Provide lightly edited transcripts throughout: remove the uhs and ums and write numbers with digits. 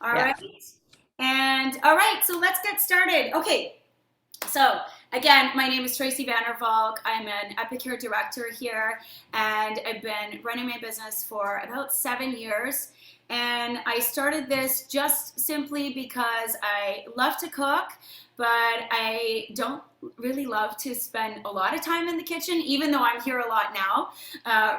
All Yeah. right. And all right, so let's get started. Okay, so again, my name is Tracey Valk. I'm an Epicure director here, and I've been running my business for about 7 years. And I started this just simply because I love to cook, but I don't really love to spend a lot of time in the kitchen, even though I'm here a lot now,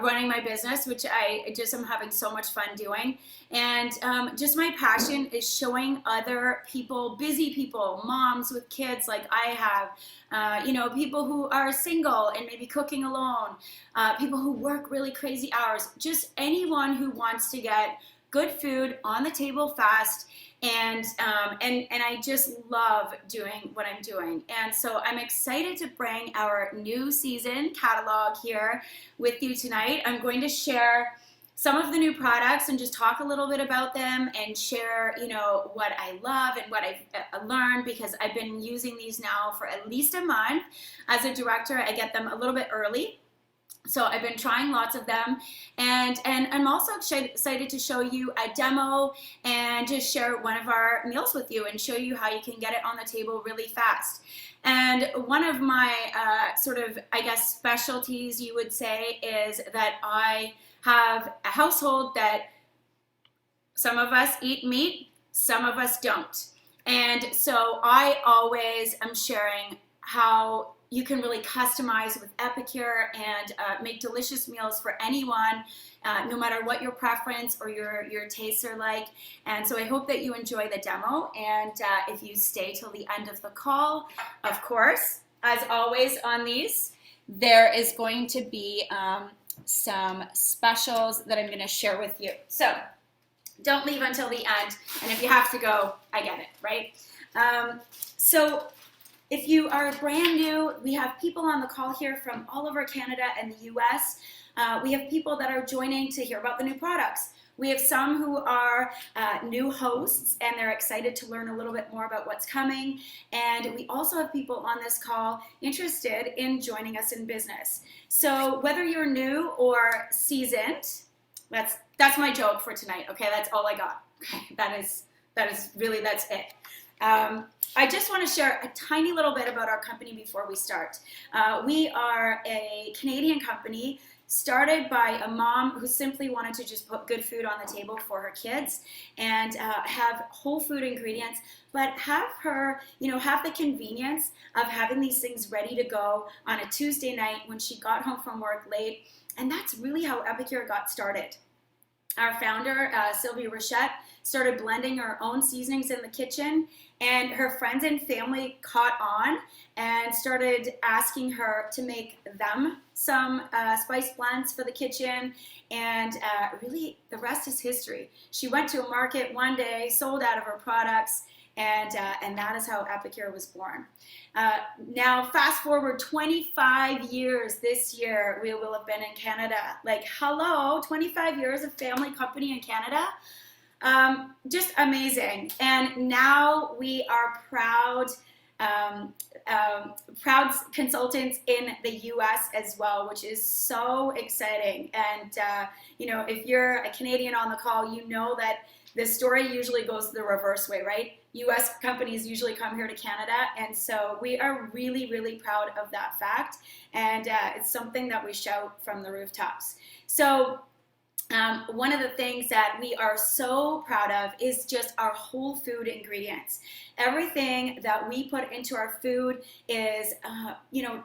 running my business, which I just am having so much fun doing. And just my passion is showing other people, busy people, moms with kids like I have, people who are single and maybe cooking alone, people who work really crazy hours, just anyone who wants to get good food on the table fast. And I just love doing what I'm doing. And so I'm excited to bring our new season catalog here with you tonight. I'm going to share some of the new products and just talk a little bit about them and share, what I love and what I've learned, because I've been using these now for at least a month. As a director, I get them a little bit early. So I've been trying lots of them, and I'm also excited to show you a demo and just share one of our meals with you and show you how you can get it on the table really fast. And one of my I guess, specialties, you would say, is that I have a household that some of us eat meat, some of us don't. And so I always am sharing how you can really customize with Epicure and make delicious meals for anyone, no matter what your preference or your tastes are like. And so I hope that you enjoy the demo. And if you stay till the end of the call, of course, as always on these, there is going to be some specials that I'm going to share with you. So don't leave until the end. And if you have to go, I get it, right? So if you are brand new, we have people on the call here from all over Canada and the US. We have people that are joining to hear about the new products. We have some who are new hosts and they're excited to learn a little bit more about what's coming. And we also have people on this call interested in joining us in business. So whether you're new or seasoned, that's my joke for tonight. Okay, that's all I got. Okay, that's it. I just want to share a tiny little bit about our company before we start. We are a Canadian company started by a mom who simply wanted to just put good food on the table for her kids and have whole food ingredients, but have her, have the convenience of having these things ready to go on a Tuesday night when she got home from work late. And that's really how Epicure got started. Our founder, Sylvia Rochette, started blending her own seasonings in the kitchen, and her friends and family caught on and started asking her to make them some spice blends for the kitchen. And really, the rest is history. She went to a market one day, sold out of her products, and that is how Epicure was born. Now, fast forward 25 years this year, we will have been in Canada. Like, hello, 25 years of family company in Canada. Just amazing. And now we are proud consultants in the US as well, which is so exciting. And, if you're a Canadian on the call, you know that the story usually goes the reverse way, right? US companies usually come here to Canada. And so we are really, really proud of that fact. And it's something that we shout from the rooftops. So one of the things that we are so proud of is just our whole food ingredients. Everything that we put into our food is,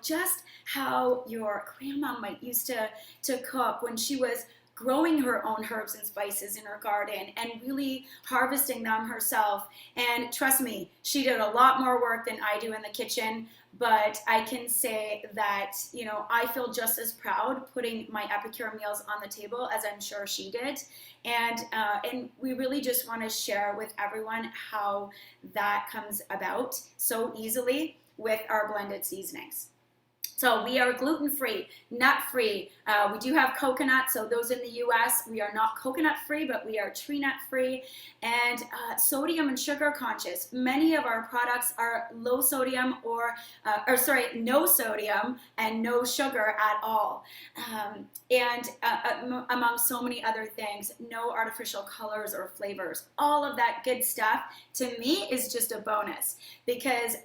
just how your grandma might used to cook when she was growing her own herbs and spices in her garden and really harvesting them herself. And trust me, she did a lot more work than I do in the kitchen, but I can say that, I feel just as proud putting my Epicure meals on the table as I'm sure she did. And we really just want to share with everyone how that comes about so easily with our blended seasonings. So we are gluten-free, nut-free. We do have coconut, so those in the US, we are not coconut-free, but we are tree nut-free. And sodium and sugar conscious. Many of our products are low sodium no sodium and no sugar at all. Among so many other things, no artificial colors or flavors. All of that good stuff, to me, is just a bonus, because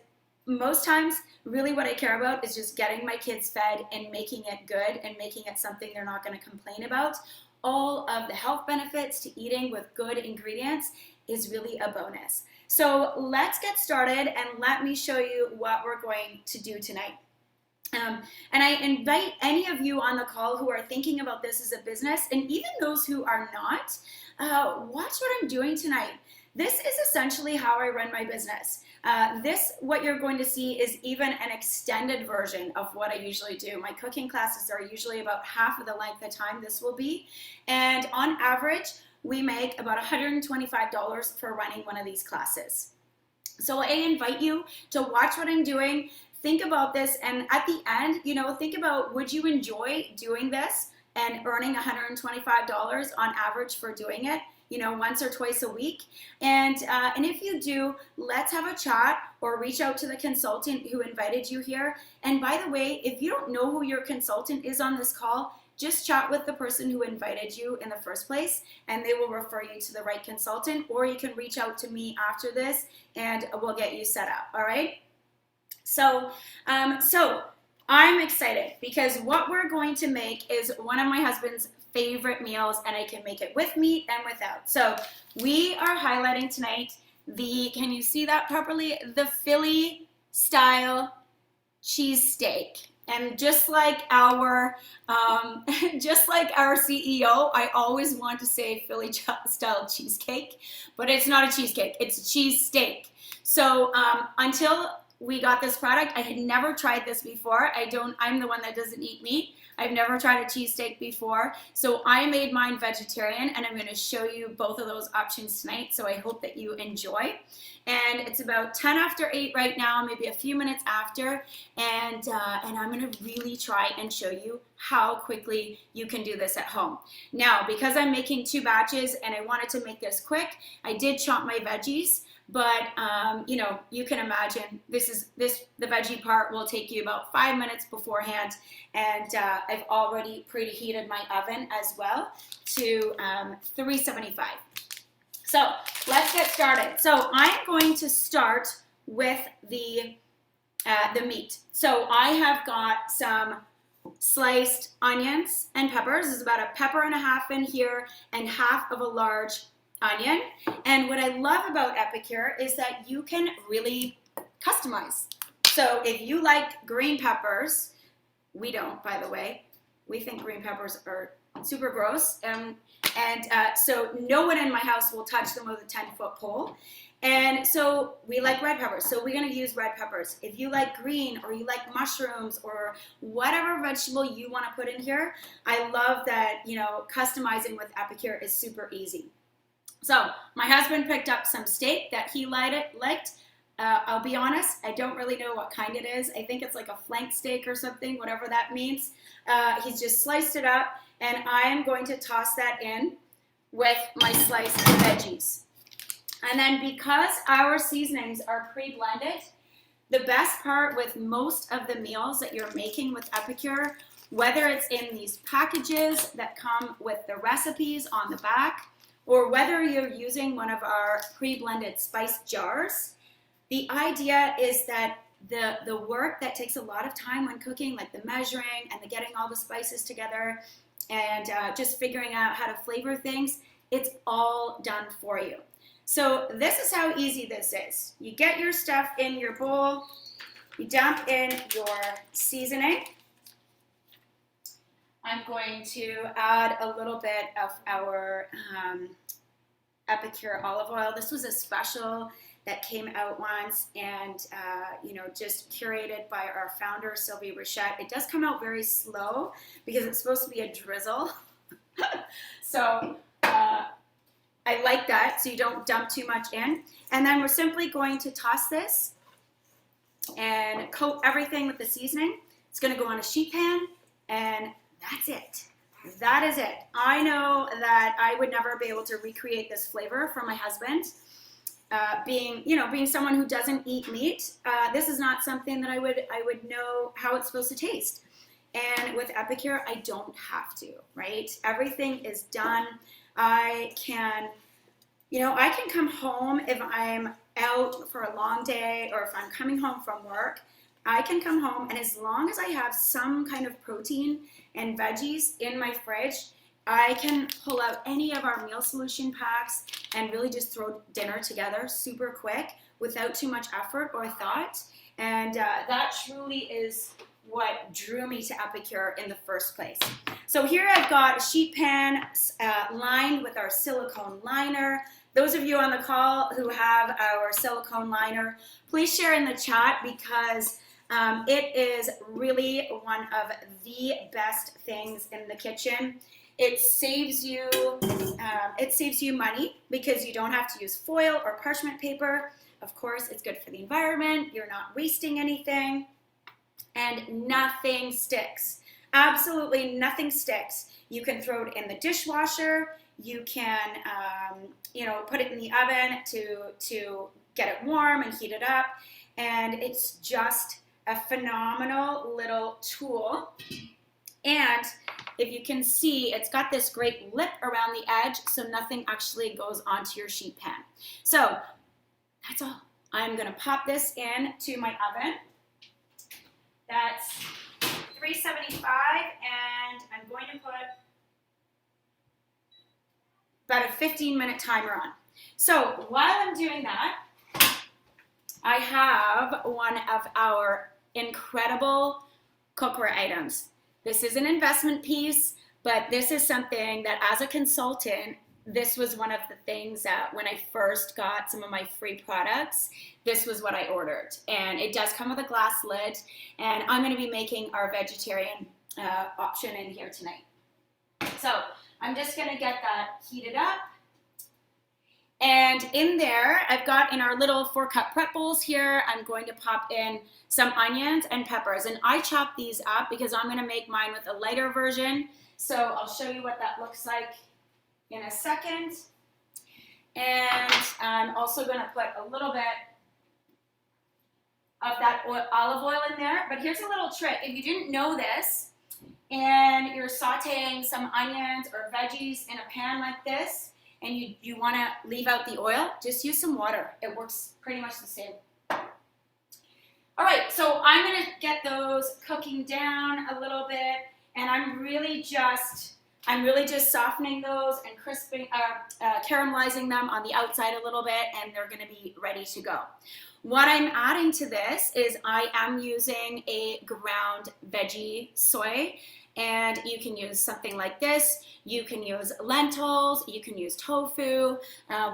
most times, really what I care about is just getting my kids fed and making it good and making it something they're not going to complain about. All of the health benefits to eating with good ingredients is really a bonus. So let's get started and let me show you what we're going to do tonight. And I invite any of you on the call who are thinking about this as a business, and even those who are not, watch what I'm doing tonight. This is essentially how I run my business. What you're going to see is even an extended version of what I usually do. My cooking classes are usually about half of the length of time this will be. And on average, we make about $125 for running one of these classes. So I invite you to watch what I'm doing, think about this, and at the end, think about, would you enjoy doing this and earning $125 on average for doing it? Once or twice a week. And if you do, let's have a chat or reach out to the consultant who invited you here. And by the way, if you don't know who your consultant is on this call, just chat with the person who invited you in the first place, and they will refer you to the right consultant, or you can reach out to me after this and we'll get you set up, all right? So I'm excited because what we're going to make is one of my husband's favorite meals, and I can make it with meat and without. So we are highlighting tonight can you see that properly? The Philly style cheesesteak. And just like our CEO, I always want to say Philly style cheesecake, but it's not a cheesecake, it's a cheesesteak. So until we got this product, I had never tried this before. I'm the one that doesn't eat meat. I've never tried a cheesesteak before, so I made mine vegetarian, and I'm going to show you both of those options tonight, so I hope that you enjoy. And it's about 10 after 8 right now, maybe a few minutes after, and I'm going to really try and show you how quickly you can do this at home. Now, because I'm making 2 batches and I wanted to make this quick, I did chop my veggies. But, you can imagine the veggie part will take you about 5 minutes beforehand. And I've already preheated my oven as well to 375. So let's get started. So I'm going to start with the meat. So I have got some sliced onions and peppers. There's about a pepper and a half in here and half of a large onion. And what I love about Epicure is that you can really customize. So if you like green peppers, we don't, by the way. We think green peppers are super gross. So no one in my house will touch them with a 10-foot pole. And so we like red peppers, so we're going to use red peppers. If you like green, or you like mushrooms, or whatever vegetable you want to put in here, I love that, customizing with Epicure is super easy. So my husband picked up some steak that he liked. I'll be honest, I don't really know what kind it is. I think it's like a flank steak or something, whatever that means. He's just sliced it up, and I am going to toss that in with my sliced veggies. And then because our seasonings are pre-blended, the best part with most of the meals that you're making with Epicure, whether it's in these packages that come with the recipes on the back, or whether you're using one of our pre-blended spice jars, the idea is that the work that takes a lot of time when cooking, like the measuring and the getting all the spices together and just figuring out how to flavor things, it's all done for you. So this is how easy this is. You get your stuff in your bowl, you dump in your seasoning. I'm going to add a little bit of our Epicure olive oil. This was a special that came out once, and just curated by our founder, Sylvie Rochette. It does come out very slow because it's supposed to be a drizzle. So I like that, so you don't dump too much in. And then we're simply going to toss this and coat everything with the seasoning. It's gonna go on a sheet pan, and that's it. That is it. I know that I would never be able to recreate this flavor for my husband. Being someone who doesn't eat meat, this is not something that I would know how it's supposed to taste. And with Epicure, I don't have to, right? Everything is done. I can come home if I'm out for a long day, or if I'm coming home from work. I can come home, and as long as I have some kind of protein and veggies in my fridge, I can pull out any of our meal solution packs and really just throw dinner together super quick without too much effort or thought. And that truly is what drew me to Epicure in the first place. So here I've got a sheet pan lined with our silicone liner. Those of you on the call who have our silicone liner, please share in the chat, because it is really one of the best things in the kitchen. It saves you money because you don't have to use foil or parchment paper. Of course, it's good for the environment. You're not wasting anything, and nothing sticks. Absolutely nothing sticks. You can throw it in the dishwasher. You can, put it in the oven to get it warm and heat it up, and it's just a phenomenal little tool. And if you can see, it's got this great lip around the edge, so nothing actually goes onto your sheet pan. So that's all. I'm gonna pop this in to my oven. That's 375, and I'm going to put about a 15-minute timer on. So while I'm doing that, I have one of our incredible cookware items. This is an investment piece, but this is something that, as a consultant, this was one of the things that when I first got some of my free products, this was what I ordered. And it does come with a glass lid, and I'm going to be making our vegetarian option in here tonight. So I'm just going to get that heated up. And in there, I've got in our little 4-cup prep bowls here, I'm going to pop in some onions and peppers. And I chop these up because I'm going to make mine with a lighter version. So I'll show you what that looks like in a second. And I'm also going to put a little bit of that olive oil in there. But here's a little trick. If you didn't know this, and you're sauteing some onions or veggies in a pan like this, and you want to leave out the oil, just use some water. It works pretty much the same. All right, so I'm going to get those cooking down a little bit, and I'm really just softening those and caramelizing them on the outside a little bit, and they're going to be ready to go. What I'm adding to this is I am using a ground veggie soy, and you can use something like this. You can use lentils, you can use tofu,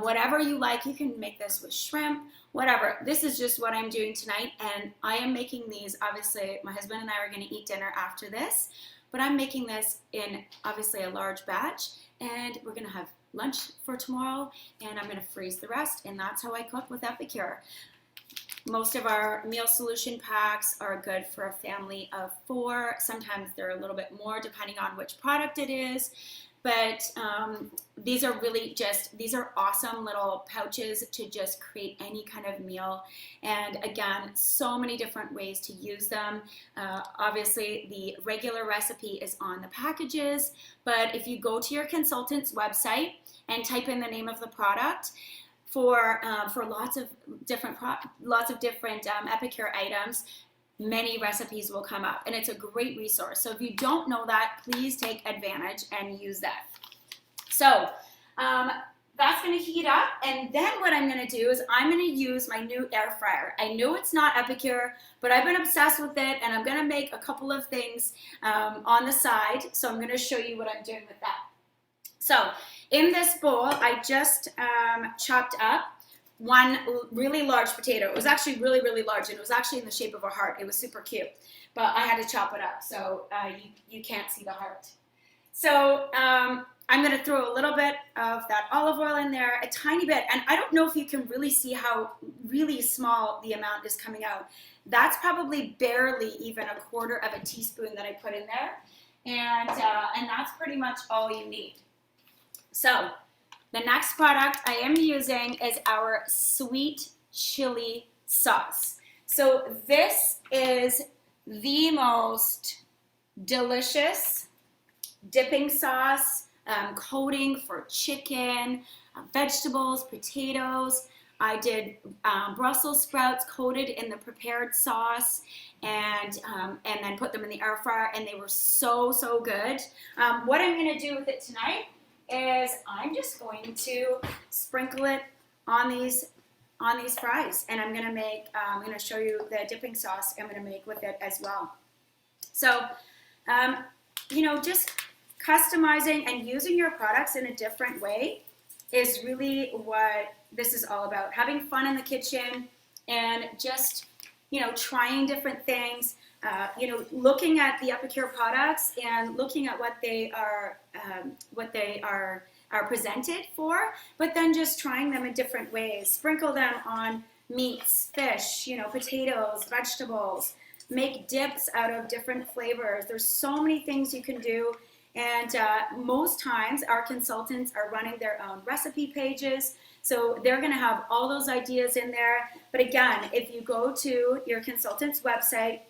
whatever you like. You can make this with shrimp, whatever. This is just what I'm doing tonight, and I am making these. Obviously, my husband and I are going to eat dinner after this, but I'm making this in obviously a large batch, and we're going to have lunch for tomorrow, and I'm going to freeze the rest, and that's how I cook with Epicure. Most of our meal solution packs are good for a family of 4. Sometimes they're a little bit more depending on which product it is. But these are these are awesome little pouches to just create any kind of meal. And again, so many different ways to use them. Obviously, the regular recipe is on the packages, but if you go to your consultant's website and type in the name of the product, for lots of different Epicure items, many recipes will come up, and it's a great resource. So if you don't know that, please take advantage and use that. So that's going to heat up, and then what I'm going to do is I'm going to use my new air fryer. I know it's not Epicure, but I've been obsessed with it, and I'm going to make a couple of things on the side. So I'm going to show you what I'm doing with that. So in this bowl, I just chopped up one really large potato. It was actually really, really large, and it was actually in the shape of a heart. It was super cute, but I had to chop it up, so you can't see the heart. So I'm going to throw a little bit of that olive oil in there, a tiny bit. And I don't know if you can really see how really small the amount is coming out. That's probably barely even a quarter of a teaspoon that I put in there. And that's pretty much all you need. So the next product I am using is our sweet chili sauce. So this is the most delicious dipping sauce, coating for chicken, vegetables, potatoes. I did Brussels sprouts coated in the prepared sauce, and then put them in the air fryer, and they were so good. What I'm going to do with it tonight is I'm just going to sprinkle it on these fries, and I'm going to show you the dipping sauce I'm going to make with it as well. So, just customizing and using your products in a different way is really what this is all about. Having fun in the kitchen and just, trying different things, looking at the Epicure products and looking at what they are presented for, but then just trying them in different ways. Sprinkle them on meats, fish, potatoes, vegetables. Make dips out of different flavors. There's so many things you can do. And most times our consultants are running their own recipe pages, so they're going to have all those ideas in there. But again, if you go to your consultant's website,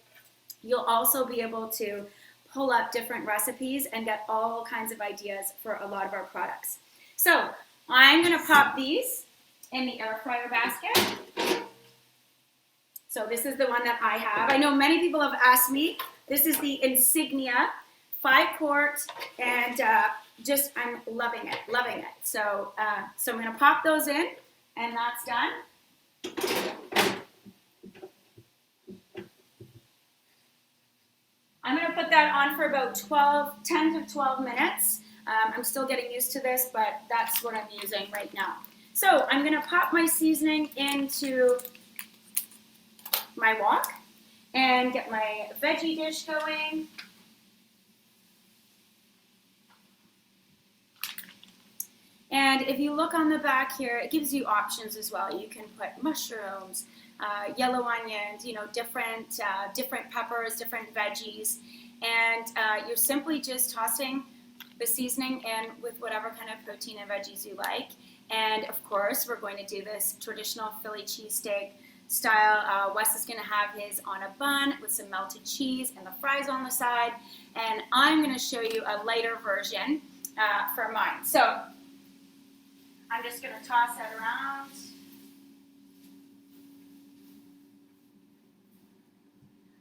you'll also be able to pull up different recipes and get all kinds of ideas for a lot of our products. So I'm going to pop these in the air fryer basket. So this is the one that I have. I know many people have asked me. This is the Insignia 5-quart, and I'm loving it. So I'm going to pop those in, and that's done. I'm going to put that on for about 10 to 12 minutes. I'm still getting used to this, but that's what I'm using right now. So I'm going to pop my seasoning into my wok and get my veggie dish going. And if you look on the back here, it gives you options as well. You can put mushrooms, yellow onions, different peppers, different veggies. And you're simply just tossing the seasoning in with whatever kind of protein and veggies you like. And of course, we're going to do this traditional Philly cheesesteak style. Wes is going to have his on a bun with some melted cheese and the fries on the side. And I'm going to show you a lighter version for mine. So I'm just going to toss that around.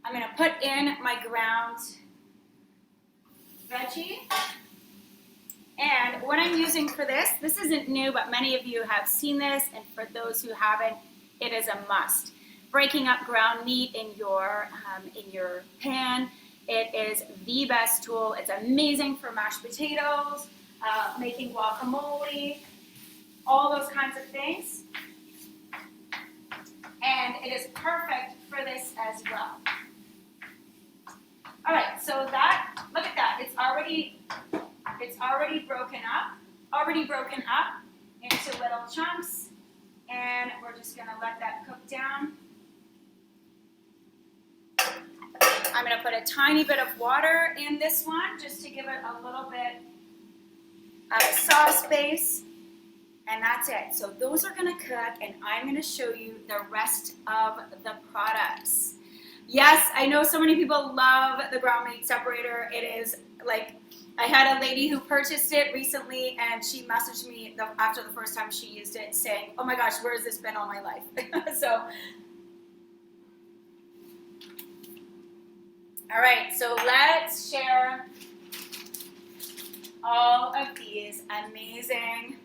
I'm going to put in my ground veggie. And what I'm using for this isn't new, but many of you have seen this, and for those who haven't, it is a must. Breaking up ground meat in your pan, it is the best tool. It's amazing for mashed potatoes, making guacamole, all those kinds of things. And it is perfect for this as well. All right, so look at that. It's already broken up into little chunks, and we're just gonna let that cook down. I'm gonna put a tiny bit of water in this one just to give it a little bit of sauce base. And that's it. So those are going to cook, and I'm going to show you the rest of the products. Yes, I know so many people love the ground meat separator. It is like, I had a lady who purchased it recently, and she messaged me after the first time she used it saying, oh my gosh, where has this been all my life? All right, so let's share all of these amazing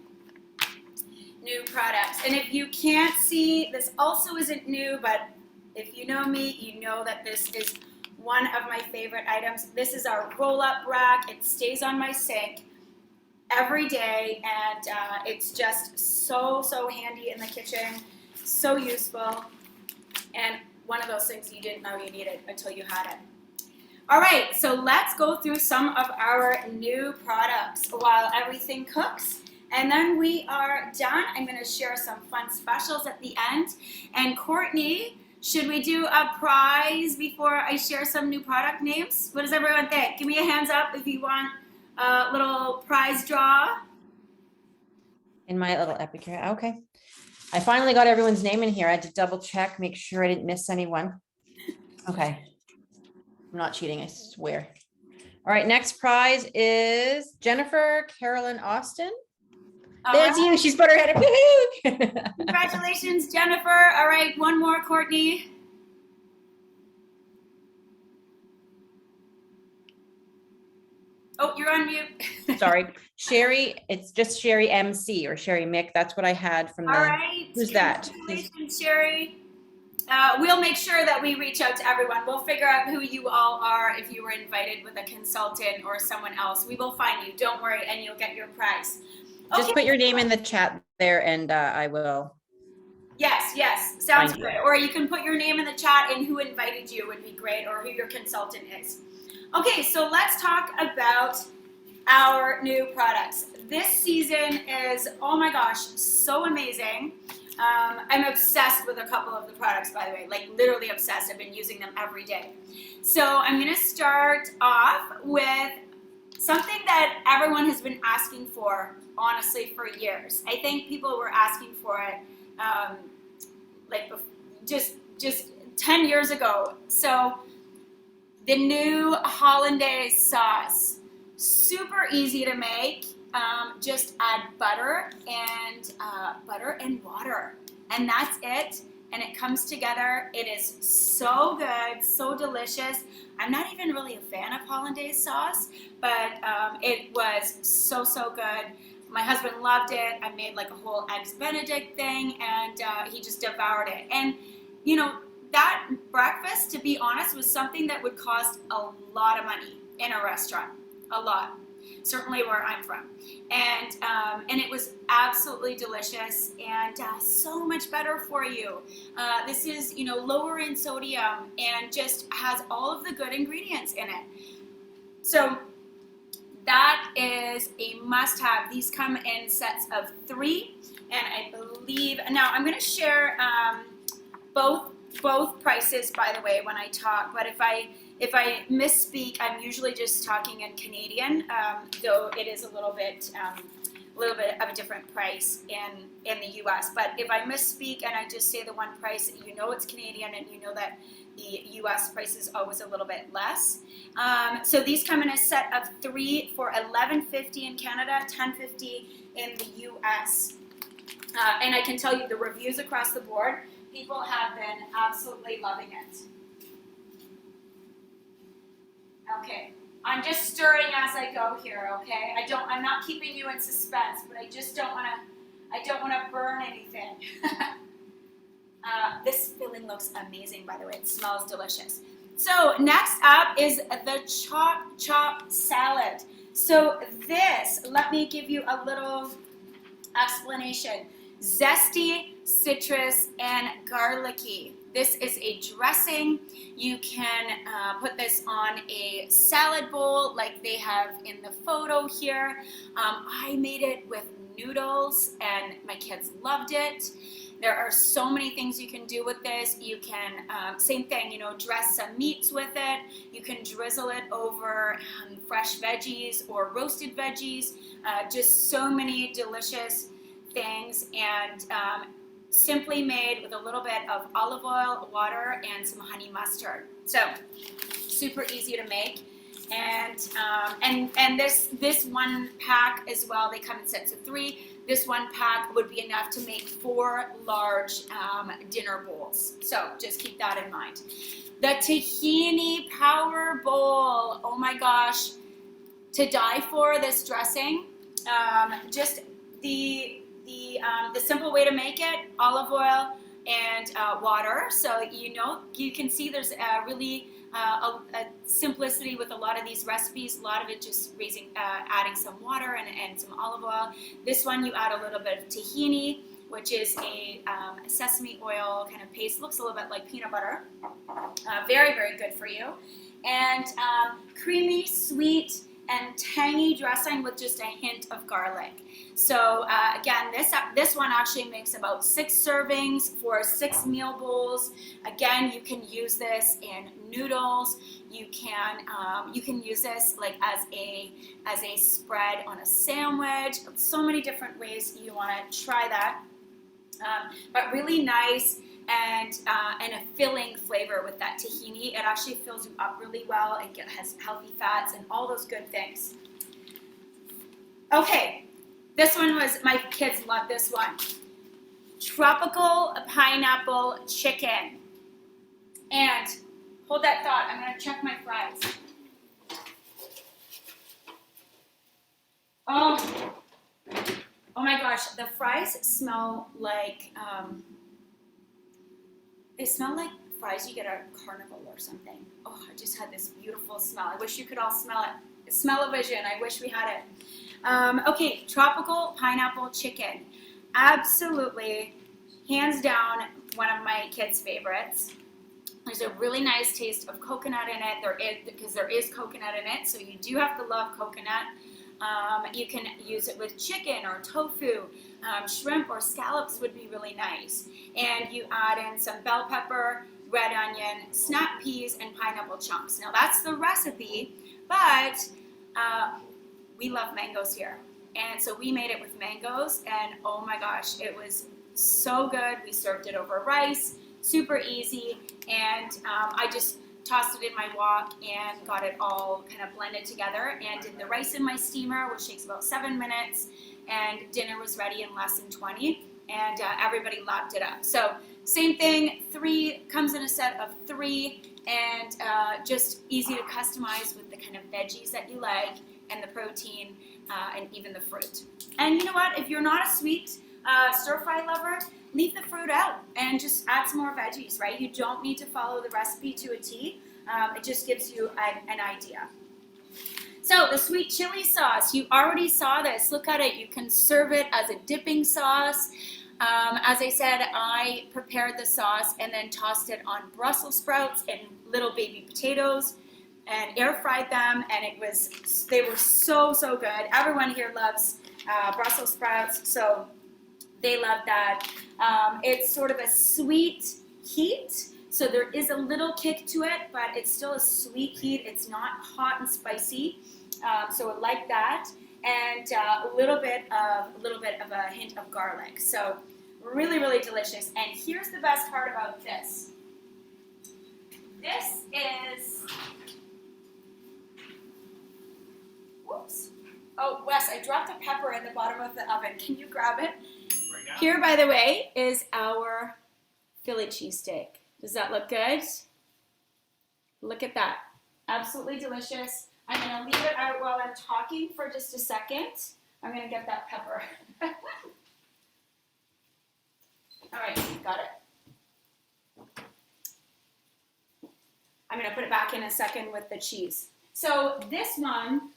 new products. And if you can't see, this also isn't new, but if you know me, you know that this is one of my favorite items. This is our roll-up rack. It stays on my sink every day, and it's just so handy in the kitchen, so useful, and one of those things you didn't know you needed until you had it. All right, so let's go through some of our new products while everything cooks. And then we are done. I'm going to share some fun specials at the end. And Courtney, should we do a prize before I share some new product names? What does everyone think? Give me a hands up if you want a little prize draw. In my little Epicure. Okay. I finally got everyone's name in here. I had to double check, make sure I didn't miss anyone. Okay. I'm not cheating, I swear. All right, next prize is Jennifer Carolyn Austin. There's you. She's put her head up. Woohoo! Congratulations, Jennifer. All right, one more, Courtney. Oh, you're on mute. Sorry. Sherry, it's just Sherry MC or Sherry Mick. That's what I had from the. All right. Who's that? Congratulations, Sherry. We'll make sure that we reach out to everyone. We'll figure out who you all are if you were invited with a consultant or someone else. We will find you. Don't worry, and you'll get your prize. Okay. Just put your name in the chat there, and I will. Yes. Sounds good. Or you can put your name in the chat, and who invited you would be great, or who your consultant is. Okay, so let's talk about our new products. This season is, oh my gosh, so amazing. I'm obsessed with a couple of the products, by the way, like literally obsessed. I've been using them every day. So I'm going to start off with something that everyone has been asking for, honestly, for years. I think people were asking for it like just 10 years ago. So the new Hollandaise Sauce, super easy to make. Just add butter and water, and that's it. And it comes together. It is so good, so delicious. I'm not even really a fan of Hollandaise sauce, but it was so good. My husband loved it. I made like a whole Eggs Benedict thing, and he just devoured it. And you know, that breakfast, to be honest, was something that would cost a lot of money in a restaurant, a lot. Certainly where I'm from, and it was absolutely delicious and so much better for you. This is, you know, lower in sodium and just has all of the good ingredients in it. So that is a must-have. These come in sets of 3, and I believe now I'm going to share both prices, by the way, when I talk. But if I misspeak, I'm usually just talking in Canadian, though it is a little bit of a different price in the U.S. But if I misspeak and I just say the one price, you know it's Canadian, and you know that the U.S. price is always a little bit less. So these come in a set of 3 for $11.50 in Canada, $10.50 in the U.S. And I can tell you the reviews across the board, people have been absolutely loving it. Okay, I'm just stirring as I go here. Okay, I'm not keeping you in suspense, but I just don't want to burn anything. This filling looks amazing, by the way. It smells delicious. So next up is the chop salad. So this, let me give you a little explanation. Zesty, citrus, and garlicky. This is a dressing. You can put this on a salad bowl like they have in the photo here. I made it with noodles, and my kids loved it. There are so many things you can do with this. You can, same thing, you know, dress some meats with it. You can drizzle it over fresh veggies or roasted veggies. Just so many delicious things, and simply made with a little bit of olive oil, water, and some honey mustard. So super easy to make. And this one pack as well, they come in sets of 3. This one pack would be enough to make 4 large dinner bowls. So just keep that in mind. The Tahini Power Bowl. Oh my gosh, to die for this dressing. Just the simple way to make it: olive oil and water. So you can see there's really a simplicity with a lot of these recipes. A lot of it just adding some water and some olive oil. This one you add a little bit of tahini, which is a sesame oil kind of paste. Looks a little bit like peanut butter. Very, very good for you. And creamy, sweet, and tangy dressing with just a hint of garlic. So again, this one actually makes about 6 servings for 6 meal bowls. Again, you can use this in noodles. You can use this like as a spread on a sandwich. So many different ways you want to try that. But really nice and a filling flavor with that tahini. It actually fills you up really well. It has healthy fats and all those good things. Okay, this one was, my kids love this one. Tropical pineapple chicken. And hold that thought, I'm gonna check my fries. Oh my gosh, the fries smell like, they smell like fries you get at a carnival or something. Oh, I just had this beautiful smell. I wish you could all smell it. Smell-o-vision, I wish we had it. Okay, tropical pineapple chicken. Absolutely, hands down, one of my kids' favorites. There's a really nice taste of coconut in it, because there is coconut in it, so you do have to love coconut. You can use it with chicken or tofu, shrimp or scallops would be really nice. And you add in some bell pepper, red onion, snap peas, and pineapple chunks. Now that's the recipe, but we love mangoes here. And so we made it with mangoes, and oh my gosh, it was so good. We served it over rice, super easy, and I just tossed it in my wok and got it all kind of blended together and did the rice in my steamer, which takes about 7 minutes, and dinner was ready in less than 20, and everybody lapped it up. So same thing, comes in a set of 3, and just easy to customize with the kind of veggies that you like and the protein and even the fruit. And you know what, if you're not a sweet stir-fry lover, leave the fruit out and just add some more veggies, right? You don't need to follow the recipe to a T. It just gives you an idea. So the sweet chili sauce, you already saw this. Look at it. You can serve it as a dipping sauce. As I said, I prepared the sauce and then tossed it on Brussels sprouts and little baby potatoes and air fried them, and they were so, so good. Everyone here loves Brussels sprouts, so they love that. It's sort of a sweet heat, so there is a little kick to it, but it's still a sweet heat. It's not hot and spicy, so I like that, and a little bit of a hint of garlic. So really, really delicious. And here's the best part about this. This is, whoops. Oh, Wes, I dropped a pepper in the bottom of the oven. Can you grab it? Right now? Here, by the way, is our Philly cheesesteak. Does that look good? Look at that. Absolutely delicious. I'm going to leave it out while I'm talking for just a second. I'm going to get that pepper. All right, got it. I'm going to put it back in a second with the cheese. So this one,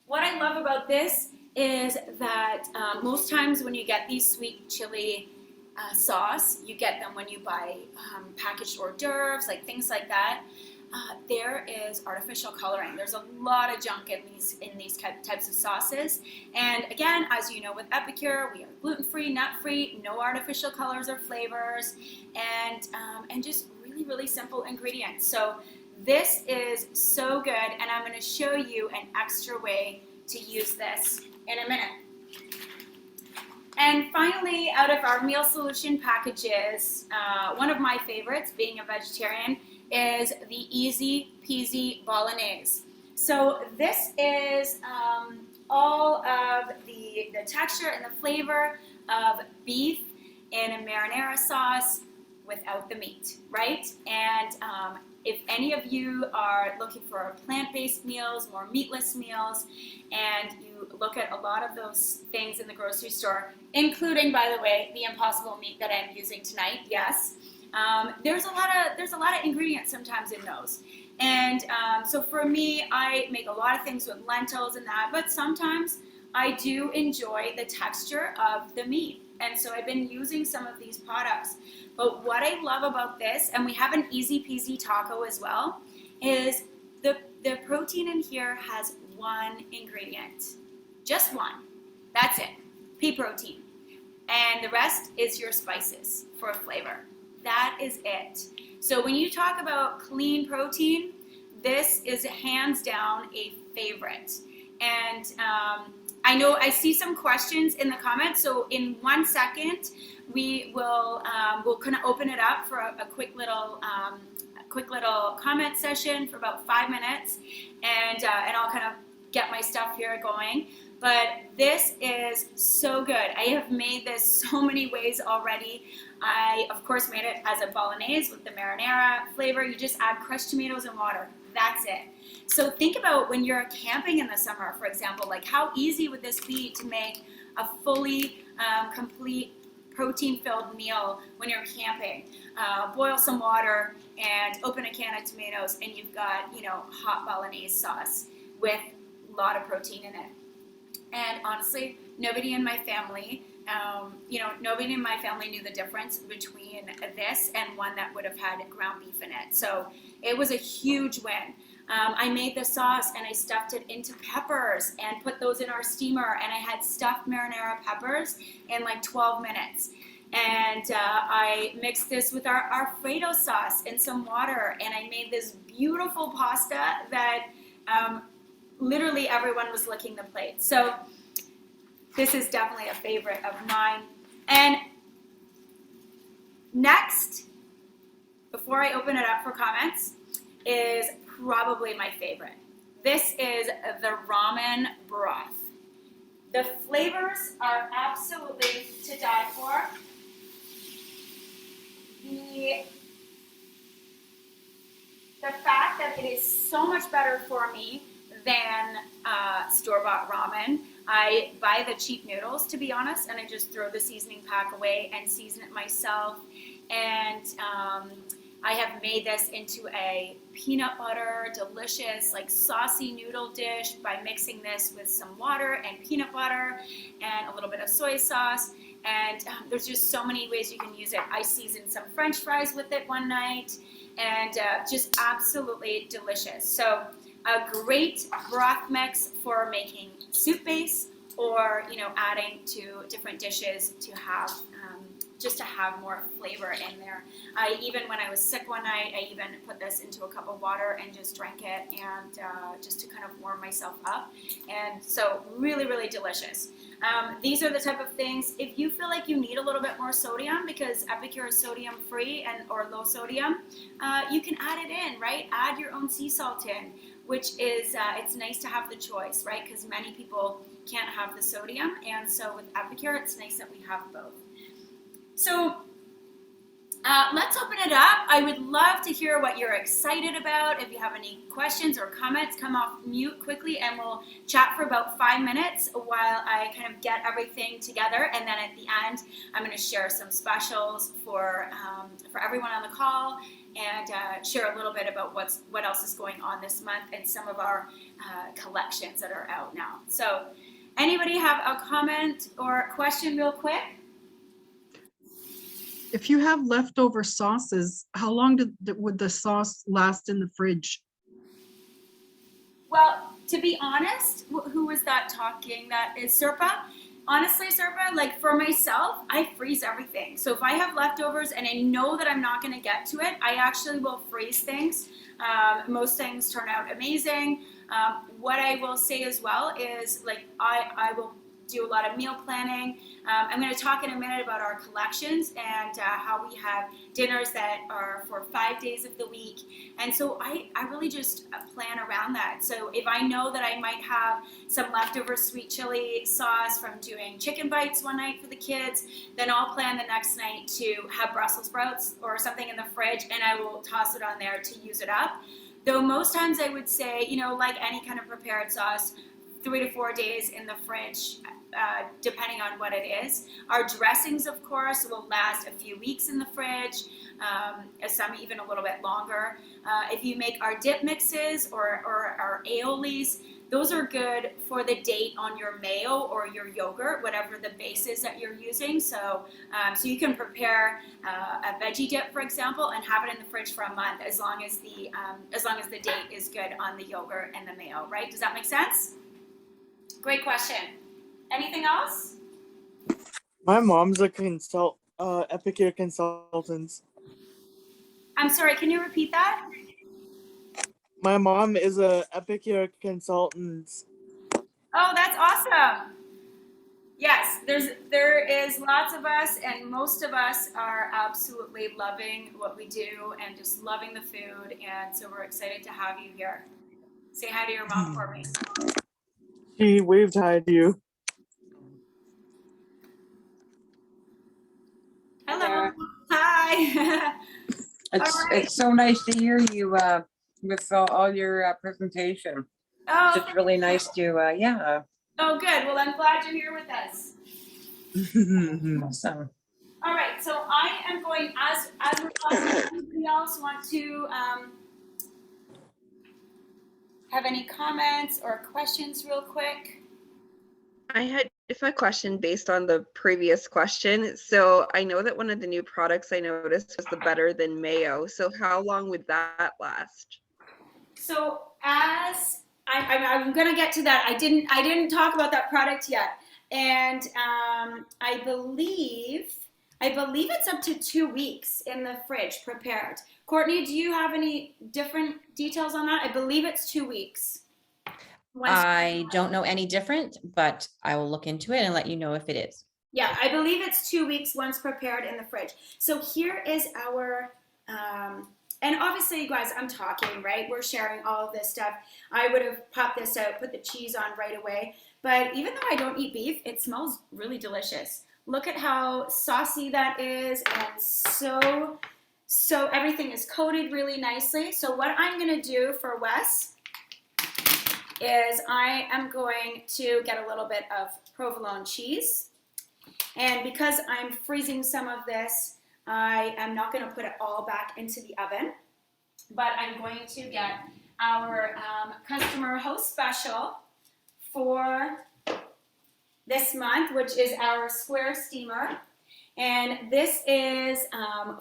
what I love about this is that most times when you get these sweet chili sauce, you get them when you buy packaged hors d'oeuvres, like things like that. There is artificial coloring. There's a lot of junk in these types of sauces. And again, as you know with Epicure, we are gluten-free, nut-free, no artificial colors or flavors, and just really, really simple ingredients. So this is so good, and I'm going to show you an extra way to use this in a minute. And finally, out of our meal solution packages, one of my favorites, being a vegetarian, is the Easy Peasy Bolognese. So this is all of the texture and the flavor of beef in a marinara sauce without the meat, right? And if any of you are looking for plant-based meals, more meatless meals, and you look at a lot of those things in the grocery store, including, by the way, the Impossible meat that I'm using tonight, yes, there's a lot of ingredients sometimes in those. And so for me, I make a lot of things with lentils and that, but sometimes I do enjoy the texture of the meat. And so I've been using some of these products. But what I love about this, and we have an easy peasy taco as well, is the protein in here has one ingredient. Just one. That's it. Pea protein. And the rest is your spices for flavor. That is it. So when you talk about clean protein, this is hands down a favorite. And I know I see some questions in the comments. So in 1 second, we will we'll kind of open it up for a quick little comment session for about 5 minutes, and I'll kind of get my stuff here going. But this is so good. I have made this so many ways already. I, of course, made it as a bolognese with the marinara flavor. You just add crushed tomatoes and water. That's it. So think about when you're camping in the summer, for example, like how easy would this be to make a fully complete protein-filled meal when you're camping? Boil some water and open a can of tomatoes, and you've got, hot bolognese sauce with a lot of protein in it. And honestly, nobody in my family, knew the difference between this and one that would have had ground beef in it. So it was a huge win. I made the sauce and I stuffed it into peppers and put those in our steamer, and I had stuffed marinara peppers in like 12 minutes. And I mixed this with our Alfredo sauce and some water, and I made this beautiful pasta that literally everyone was licking the plate. So this is definitely a favorite of mine. And next, before I open it up for comments, is probably my favorite. This is the Ramen Broth. The flavors are absolutely to die for. The fact that it is so much better for me than store-bought ramen. I buy the cheap noodles, to be honest, and I just throw the seasoning pack away and season it myself. And I have made this into a peanut butter, delicious, like saucy noodle dish by mixing this with some water and peanut butter and a little bit of soy sauce. And there's just so many ways you can use it. I seasoned some French fries with it one night, and just absolutely delicious. So a great broth mix for making soup base, or adding to different dishes to have just to have more flavor in there. Even when I was sick one night, I even put this into a cup of water and just drank it, and just to kind of warm myself up. And so really, really delicious. These are the type of things, if you feel like you need a little bit more sodium, because Epicure is sodium free or low sodium, you can add it in, right? Add your own sea salt in, which is, it's nice to have the choice, right? Because many people can't have the sodium, and so with Epicure, it's nice that we have both. So let's open it up. I would love to hear what you're excited about. If you have any questions or comments, come off mute quickly and we'll chat for about 5 minutes while I kind of get everything together. And then at the end, I'm going to share some specials for everyone on the call, and share a little bit about what else is going on this month and some of our collections that are out now. So anybody have a comment or question real quick? If you have leftover sauces, how long would the sauce last in the fridge? Well, to be honest, who was that talking? That is Serpa. Honestly, Serpa, like for myself, I freeze everything. So if I have leftovers and I know that I'm not going to get to it, I actually will freeze things. Most things turn out amazing. What I will say as well is, like, I will do a lot of meal planning. I'm going to talk in a minute about our collections and how we have dinners that are for 5 days of the week. And so I really just plan around that. So if I know that I might have some leftover sweet chili sauce from doing chicken bites one night for the kids, then I'll plan the next night to have Brussels sprouts or something in the fridge, and I will toss it on there to use it up. Though most times I would say, like any kind of prepared sauce, 3 to 4 days in the fridge, depending on what it is. Our dressings, of course, will last a few weeks in the fridge, some even a little bit longer. If you make our dip mixes or our aiolis, Those are good for the date on your mayo or your yogurt, whatever the base is that you're using. So, so you can prepare a veggie dip, for example, and have it in the fridge for a month as long as the date is good on the yogurt and the mayo, right? Does that make sense? Great question. Anything else? My mom's a Epicure consultant. I'm sorry, can you repeat that? My mom is a Epicure consultant. Oh, that's awesome. Yes, there is lots of us, and most of us are absolutely loving what we do and just loving the food, and so we're excited to have you here. Say hi to your mom for me. She waved hi to you. Hello. Hi. It's so nice to hear you with all your presentation. Oh, It's really nice to yeah. oh, good. Well, I'm glad you're here with us. Awesome. All right, so I am going, as we're talking, anybody else want to have any comments or questions real quick? I had a question based on the previous question. So I know that one of the new products I noticed was the Better Than Mayo. So how long would that last? So as I'm gonna get to that. I didn't talk about that product yet, and I believe it's up to 2 weeks in the fridge prepared. Courtney, do you have any different details on that? I believe it's 2 weeks. I don't know any different, but I will look into it and let you know if it is. Yeah, I believe it's 2 weeks once prepared in the fridge. So here is our, and obviously, you guys, I'm talking, right? We're sharing all of this stuff. I would have popped this out, put the cheese on right away. But even though I don't eat beef, it smells really delicious. Look at how saucy that is, and so everything is coated really nicely. So what I'm gonna do for Wes is I am going to get a little bit of provolone cheese. And because I'm freezing some of this, I am not going to put it all back into the oven, but I'm going to get our customer host special for this month, which is our square steamer. And this is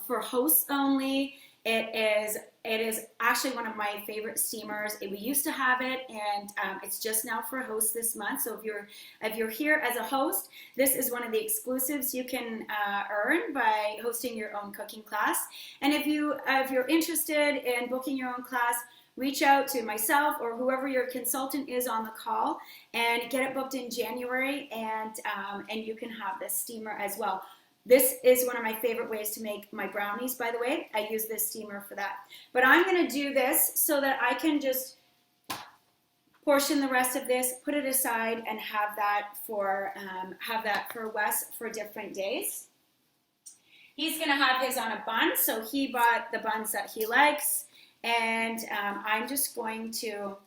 for hosts only. It is actually one of my favorite steamers. We used to have it, and it's just now for hosts this month. So if you're here as a host, this is one of the exclusives you can earn by hosting your own cooking class. And if you're interested in booking your own class, reach out to myself or whoever your consultant is on the call and get it booked in January, and you can have this steamer as well. This is one of my favorite ways to make my brownies, by the way. I use this steamer for that. But I'm going to do this so that I can just portion the rest of this, put it aside, and have that for Wes for different days. He's going to have his on a bun, so he bought the buns that he likes. And I'm just going to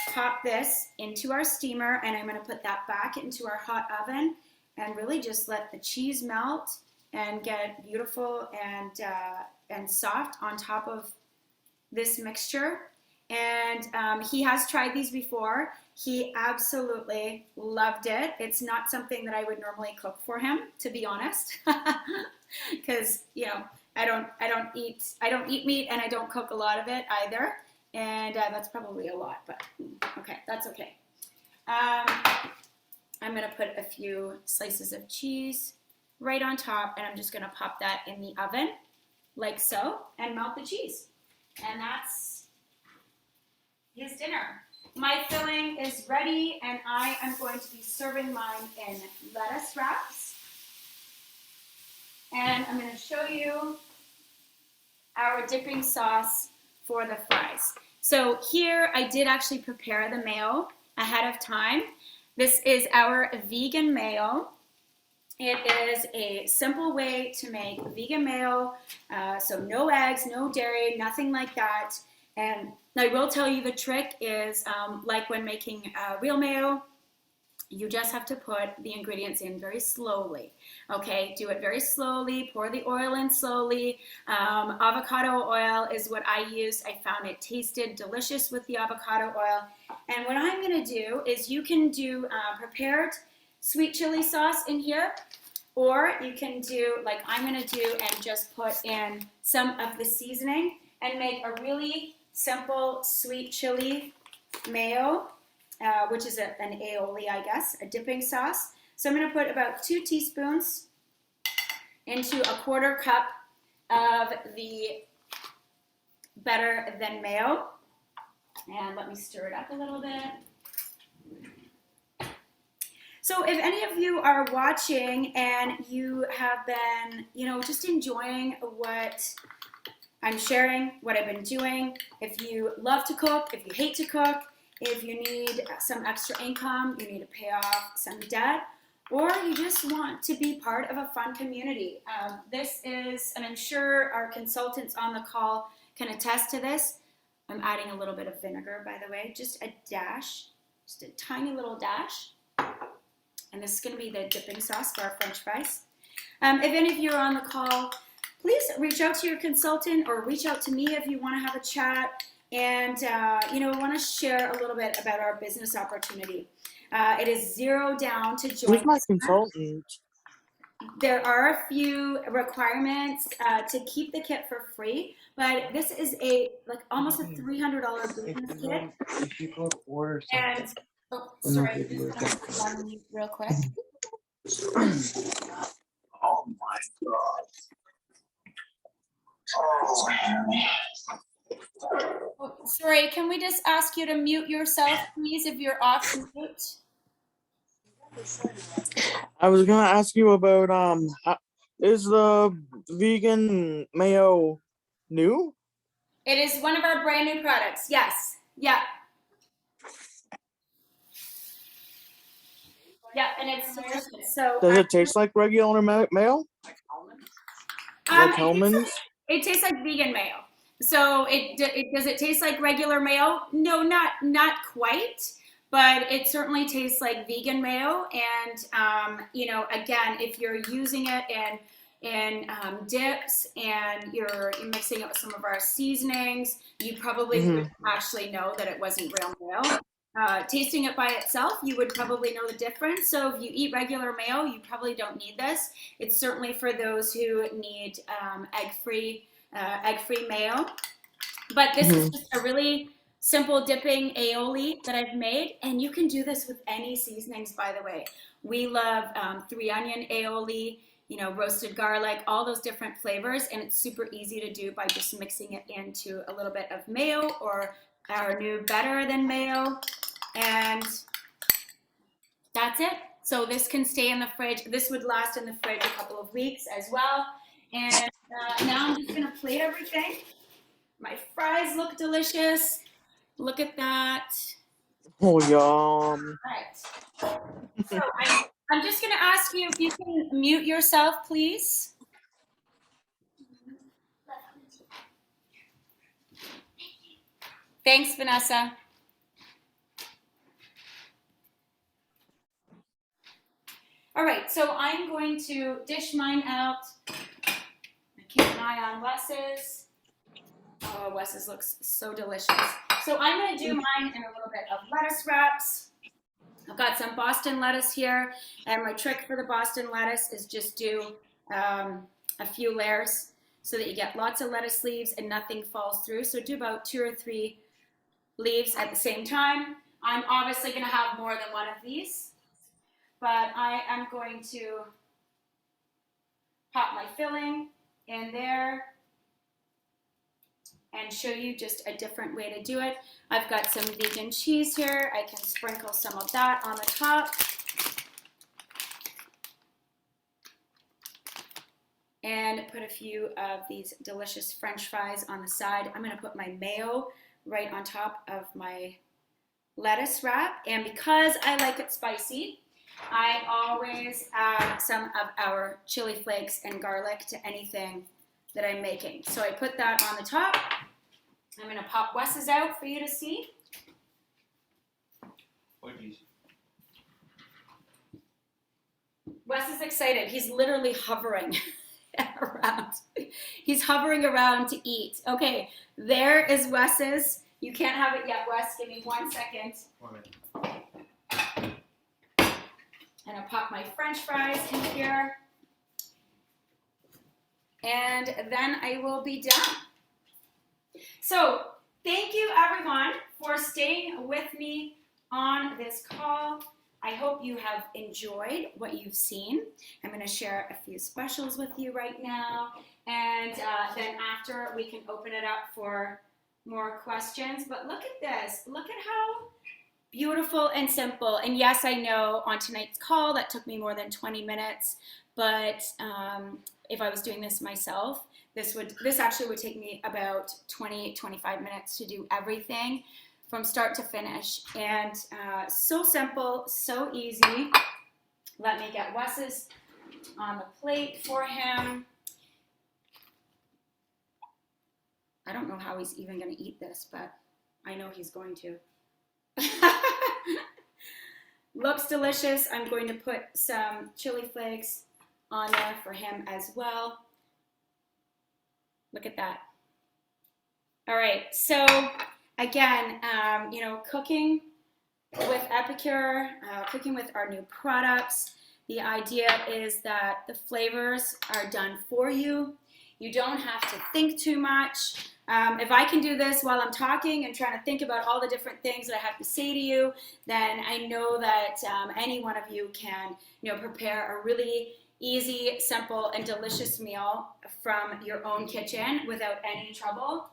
pop this into our steamer, and I'm going to put that back into our hot oven and really just let the cheese melt and get beautiful and soft on top of this mixture. And he has tried these before. He absolutely loved it. It's not something that I would normally cook for him, to be honest, because I don't eat meat, and I don't cook a lot of it either. And that's probably a lot, but okay, that's okay. I'm going to put a few slices of cheese right on top, and I'm just going to pop that in the oven like so and melt the cheese. And that's his dinner. My filling is ready, and I am going to be serving mine in lettuce wraps. And I'm going to show you our dipping sauce for the fries. So here I did actually prepare the mayo ahead of time. This is our vegan mayo. It is a simple way to make vegan mayo, so no eggs, no dairy, nothing like that. And I will tell you the trick is, like when making real mayo, You just have to put the ingredients in very slowly, okay? Do it very slowly, pour the oil in slowly. Avocado oil is what I used. I found it tasted delicious with the avocado oil. And what I'm gonna do is you can do prepared sweet chili sauce in here, or you can do like I'm gonna do and just put in some of the seasoning and make a really simple sweet chili mayo. Which is an aioli, I guess, a dipping sauce. So I'm going to put about 2 teaspoons into a 1/4 cup of the Better Than Mayo. And let me stir it up a little bit. So if any of you are watching and you have been, just enjoying what I'm sharing, what I've been doing, if you love to cook, if you hate to cook, if you need some extra income, you need to pay off some debt, or you just want to be part of a fun community. This is, and I'm sure our consultants on the call can attest to this. I'm adding a little bit of vinegar, by the way, just a dash, just a tiny little dash. And this is going to be the dipping sauce for our French fries. If any of you are on the call, please reach out to your consultant or reach out to me if you want to have a chat. And, I want to share a little bit about our business opportunity. It is $0 down to join. Who's my consultant? There are a few requirements to keep the kit for free, but this is almost a $300 business kit. If you go to order And, sorry, I'm just going to put on mute real quick. oh my god. Oh, sorry, can we just ask you to mute yourself, please, if you're off mute? I was gonna ask you about is the vegan mayo new? It is one of our brand new products. Yes. Yeah. Yeah, and it's delicious. So Does it taste like regular mayo? Like Hellman's? it tastes like vegan mayo. So does it taste like regular mayo? No, not quite, but it certainly tastes like vegan mayo. And again, if you're using it in dips and you're mixing it with some of our seasonings, you probably would actually know that it wasn't real mayo. Tasting it by itself, you would probably know the difference. So if you eat regular mayo, you probably don't need this. It's certainly for those who need egg-free mayo. But this is just a really simple dipping aioli that I've made, and you can do this with any seasonings, by the way. We love 3-onion aioli, roasted garlic, all those different flavors, and it's super easy to do by just mixing it into a little bit of mayo or our new Better Than Mayo, and that's it. So this can stay in the fridge. This would last in the fridge a couple of weeks as well. And now I'm just gonna plate everything. My fries look delicious. Look at that. Oh, yum. All right. So I'm just gonna ask you if you can mute yourself, please. Thanks, Vanessa. All right, so I'm going to dish mine out. I keep an eye on Wes's. Oh, Wes's looks so delicious. So I'm going to do mine in a little bit of lettuce wraps. I've got some Boston lettuce here, and my trick for the Boston lettuce is just do a few layers so that you get lots of lettuce leaves and nothing falls through. So do about 2 or 3 leaves at the same time. I'm obviously going to have more than one of these, but I am going to pop my filling in there and show you just a different way to do it. I've got some vegan cheese here. I can sprinkle some of that on the top. And put a few of these delicious French fries on the side. I'm gonna put my mayo right on top of my lettuce wrap. And because I like it spicy, I always add some of our chili flakes and garlic to anything that I'm making. So I put that on the top. I'm gonna pop Wes's out for you to see. Wes is excited. He's literally hovering around. He's hovering around to eat. Okay, there is Wes's. You can't have it yet, Wes. Give me 1 second. 1 minute. And I'll pop my French fries in here. And then I will be done. So thank you everyone for staying with me on this call. I hope you have enjoyed what you've seen. I'm going to share a few specials with you right now. And then after we can open it up for more questions. But look at this. Look at how beautiful and simple. And yes, I know on tonight's call that took me more than 20 minutes. But if I was doing this myself, this actually would take me about 20-25 minutes to do everything from start to finish. And so simple, so easy. Let me get Wes's on the plate for him. I don't know how he's even going to eat this, but I know he's going to. Looks delicious. I'm going to put some chili flakes on there for him as well. Look at that. All right, so again, cooking with Epicure, cooking with our new products, the idea is that the flavors are done for you. You don't have to think too much. If I can do this while I'm talking and trying to think about all the different things that I have to say to you, then I know that any one of you can, prepare a really easy, simple, and delicious meal from your own kitchen without any trouble.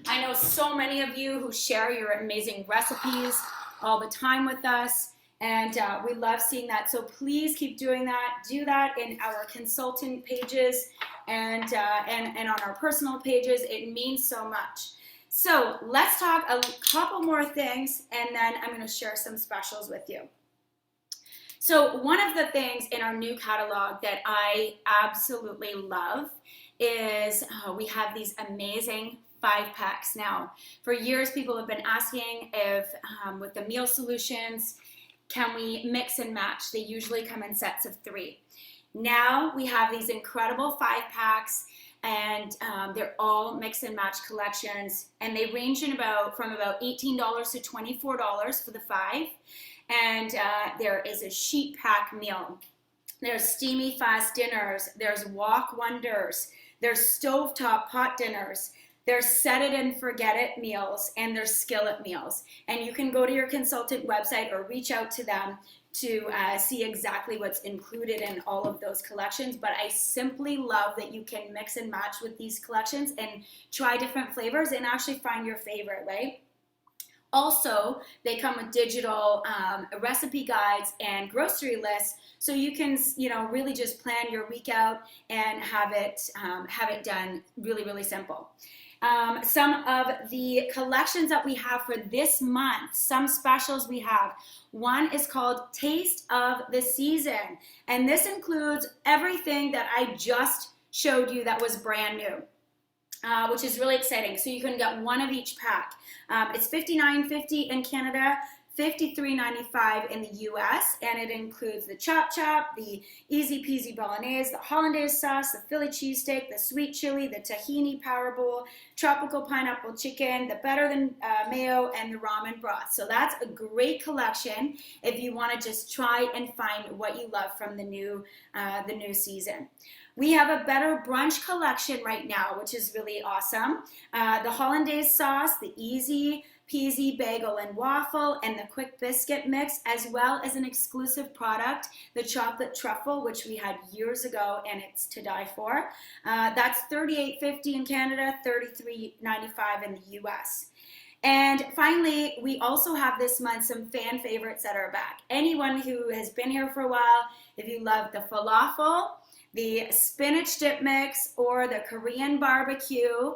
I know so many of you who share your amazing recipes all the time with us, and we love seeing that. So please keep doing that. Do that in our consultant pages and on our personal pages. It means so much. So let's talk a couple more things, and then I'm going to share some specials with you. So one of the things in our new catalog that I absolutely love is we have these amazing 5-packs now. For years, people have been asking if with the meal solutions, can we mix and match? They usually come in sets of 3. Now we have these incredible 5-packs, and they're all mix and match collections, and they range from about $18 to $24 for the 5. And there is a sheet pack meal. There's steamy fast dinners. There's wok wonders. There's stovetop pot dinners. There's set it and forget it meals, and there's skillet meals. And you can go to your consultant website or reach out to them to see exactly what's included in all of those collections. But I simply love that you can mix and match with these collections and try different flavors and actually find your favorite, right? Also, they come with digital recipe guides and grocery lists, so you can, really just plan your week out and have it done really, really simple. Some of the collections that we have for this month, some specials we have. One is called Taste of the Season, and this includes everything that I just showed you that was brand new. Which is really exciting. So you can get one of each pack. It's $59.50 in Canada, $53.95 in the US, and it includes the chop chop, the easy peasy bolognese, the Hollandaise sauce, the Philly cheesesteak, the sweet chili, the tahini power bowl, tropical pineapple chicken, the better than mayo, and the ramen broth. So that's a great collection if you want to just try and find what you love from the new season. We have a better brunch collection right now, which is really awesome. The Hollandaise sauce, the easy peasy bagel and waffle, and the quick biscuit mix, as well as an exclusive product, the chocolate truffle, which we had years ago, and it's to die for. That's $38.50 in Canada, $33.95 in the US. And finally, we also have this month some fan favorites that are back. Anyone who has been here for a while, if you love the falafel, the spinach dip mix, or the Korean barbecue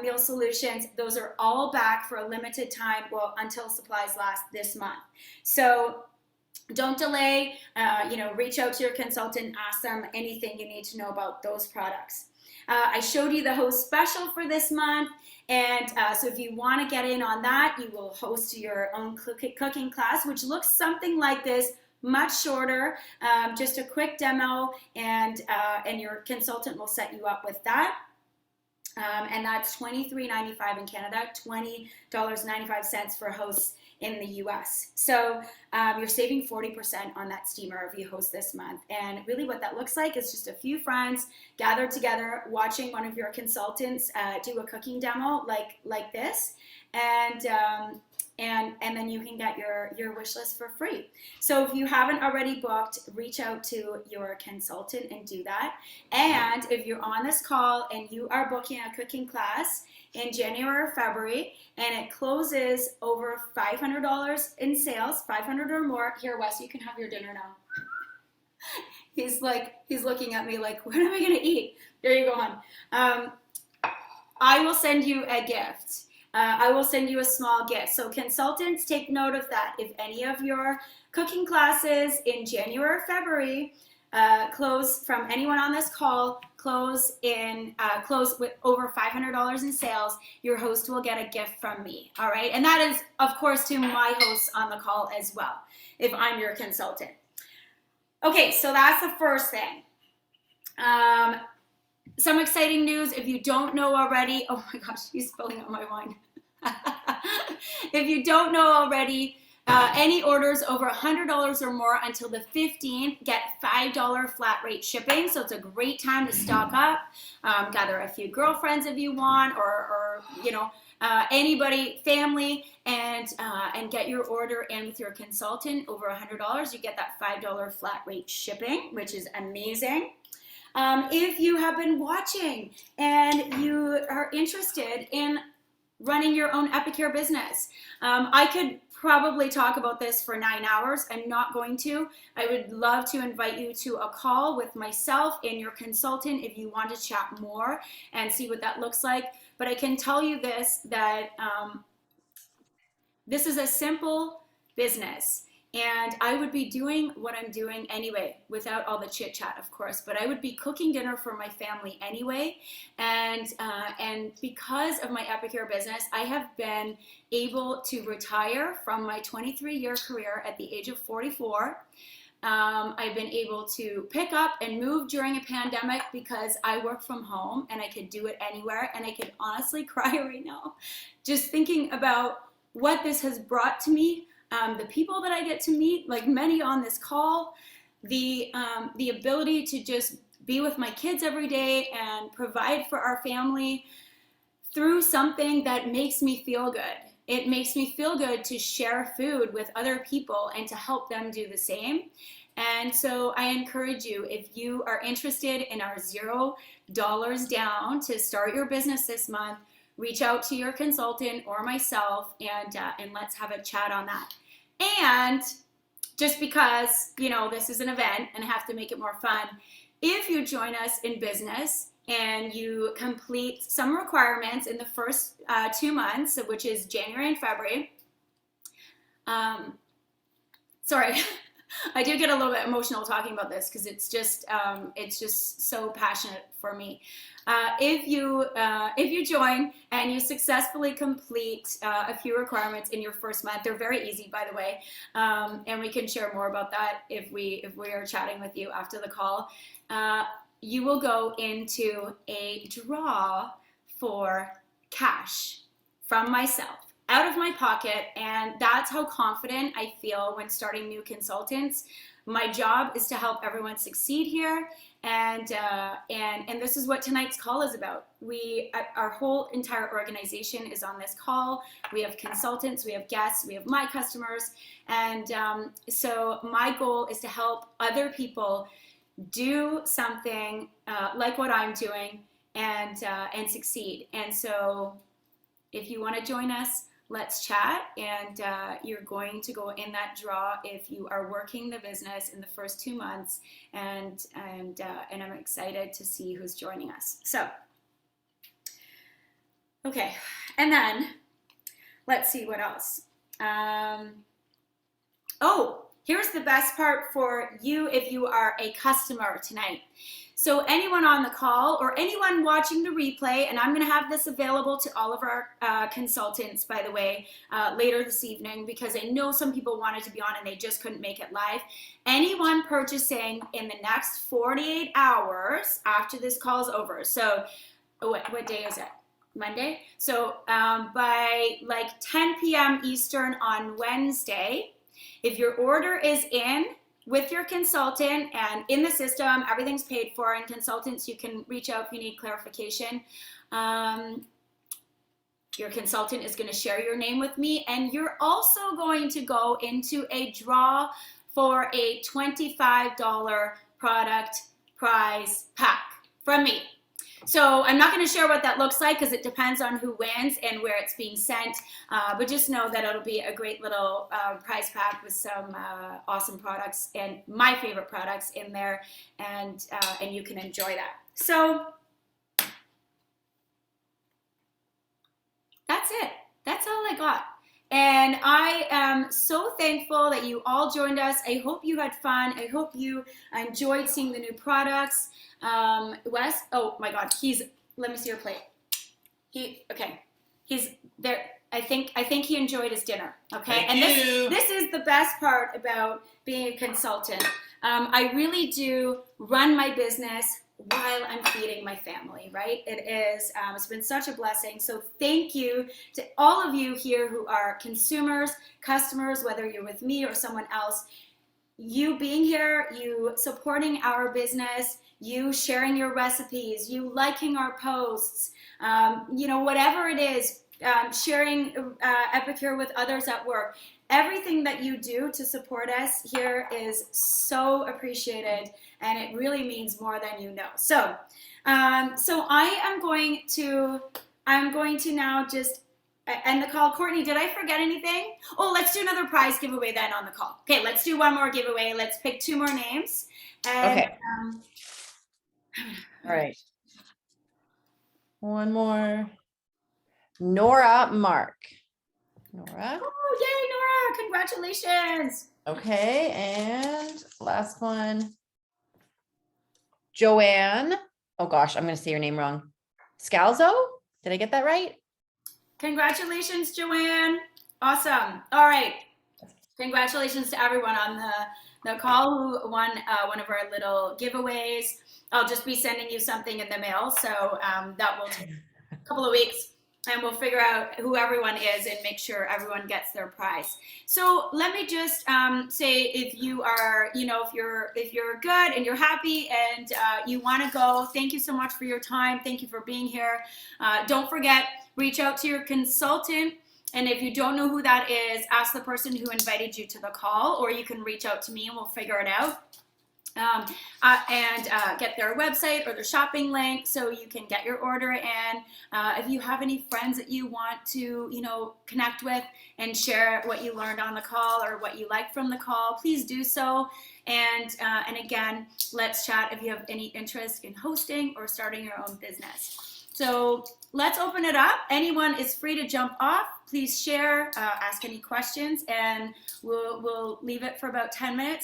meal solutions, those are all back for a limited time, well, until supplies last this month. So don't delay, reach out to your consultant, ask them anything you need to know about those products. I showed you the host special for this month, and so if you want to get in on that, you will host your own cooking class, which looks something like this much shorter, just a quick demo, and your consultant will set you up with that. And that's $23.95 in Canada, $20.95 for hosts in the US. So you're saving 40% on that steamer if you host this month. And really what that looks like is just a few friends gathered together watching one of your consultants do a cooking demo like this. And then you can get your wish list for free. So if you haven't already booked, reach out to your consultant and do that. And if you're on this call and you are booking a cooking class in January or February, and it closes over $500 in sales, 500 or more, here, Wes, you can have your dinner now. He's looking at me like, what am I gonna eat? There you go, hon. I will send you a gift. I will send you a small gift. So consultants, take note of that. If any of your cooking classes in January or February close from anyone on this call, close with over $500 in sales, your host will get a gift from me. All right. And that is, of course, to my hosts on the call as well, if I'm your consultant. Okay. So that's the first thing. Some exciting news, if you don't know already, oh my gosh, he's spilling out my wine. If you don't know already, any orders over $100 or more until the 15th get $5 flat rate shipping. So it's a great time to stock up, gather a few girlfriends if you want, or anybody, family, and get your order in with your consultant over $100. You get that $5 flat rate shipping, which is amazing. If you have been watching and you are interested in running your own Epicure business, I could probably talk about this for 9 hours. I'm not going to. I would love to invite you to a call with myself and your consultant if you want to chat more and see what that looks like. But I can tell you this, that this is a simple business. And I would be doing what I'm doing anyway, without all the chit chat, of course. But I would be cooking dinner for my family anyway. And because of my Epicure business, I have been able to retire from my 23-year career at the age of 44. I've been able to pick up and move during a pandemic because I work from home and I could do it anywhere. And I could honestly cry right now, just thinking about what this has brought to me. The people that I get to meet, like many on this call, the ability to just be with my kids every day and provide for our family through something that makes me feel good. It makes me feel good to share food with other people and to help them do the same. And so I encourage you, if you are interested in our $0 down to start your business this month, reach out to your consultant or myself, and let's have a chat on that. And just because, this is an event and I have to make it more fun, if you join us in business and you complete some requirements in the first 2 months, which is January and February, sorry, I do get a little bit emotional talking about this because it's just so passionate for me. If you join and you successfully complete a few requirements in your first month, they're very easy, by the way, and we can share more about that if we are chatting with you after the call. You will go into a draw for cash from myself, out of my pocket, and that's how confident I feel when starting new consultants. My job is to help everyone succeed here, and this is what tonight's call is about. Our whole entire organization is on this call. We have consultants, we have guests, we have my customers, and so my goal is to help other people do something like what I'm doing and succeed. And so if you want to join us, let's chat, and you're going to go in that draw if you are working the business in the first 2 months, and I'm excited to see who's joining us. So, okay, and then let's see what else. Oh, here's the best part for you if you are a customer tonight. So anyone on the call or anyone watching the replay, and I'm going to have this available to all of our consultants, by the way, later this evening, because I know some people wanted to be on and they just couldn't make it live. Anyone purchasing in the next 48 hours after this call is over. So what day is it? Monday? So by like 10 p.m. Eastern on Wednesday, if your order is in with your consultant and in the system, everything's paid for, and consultants, you can reach out if you need clarification. Your consultant is going to share your name with me, and you're also going to go into a draw for a $25 product prize pack from me. So I'm not going to share what that looks like because it depends on who wins and where it's being sent. But just know that it'll be a great little prize pack with some awesome products and my favorite products in there, and you can enjoy that. So that's it. That's all I got. And I am so thankful that you all joined us. I hope you had fun. I hope you enjoyed seeing the new products. Wes, oh my God, let me see your plate. He's there. I think he enjoyed his dinner. Okay. This is the best part about being a consultant. I really do run my business while I'm feeding my family, right? It's been such a blessing. So thank you to all of you here who are consumers, customers, whether you're with me or someone else. You being here, you supporting our business, you sharing your recipes, you liking our posts, whatever it is, sharing Epicure with others at work. Everything that you do to support us here is so appreciated, and it really means more than you know. So I'm going to now just end the call. Courtney, did I forget anything? Oh, let's do another prize giveaway then on the call. Okay, let's do one more giveaway. Let's pick 2 more names. And, Okay. All right. One more. Nora Mark. Nora. Oh, yay, Nora. Congratulations. Okay, and last one. Joanne. Oh gosh, I'm going to say your name wrong. Scalzo? Did I get that right? Congratulations, Joanne. Awesome. All right. Congratulations to everyone on the call who won one of our little giveaways. I'll just be sending you something in the mail, so that will take a couple of weeks, and we'll figure out who everyone is and make sure everyone gets their prize. So let me just say, if you are, if you're good and you're happy and you want to go, thank you so much for your time. Thank you for being here. Don't forget, reach out to your consultant. And if you don't know who that is, ask the person who invited you to the call, or you can reach out to me and we'll figure it out. And get their website or their shopping link so you can get your order in. If you have any friends that you want to, connect with and share what you learned on the call or what you liked from the call, please do so. And again, let's chat if you have any interest in hosting or starting your own business. So let's open it up. Anyone is free to jump off. Please share, ask any questions, and we'll leave it for about 10 minutes.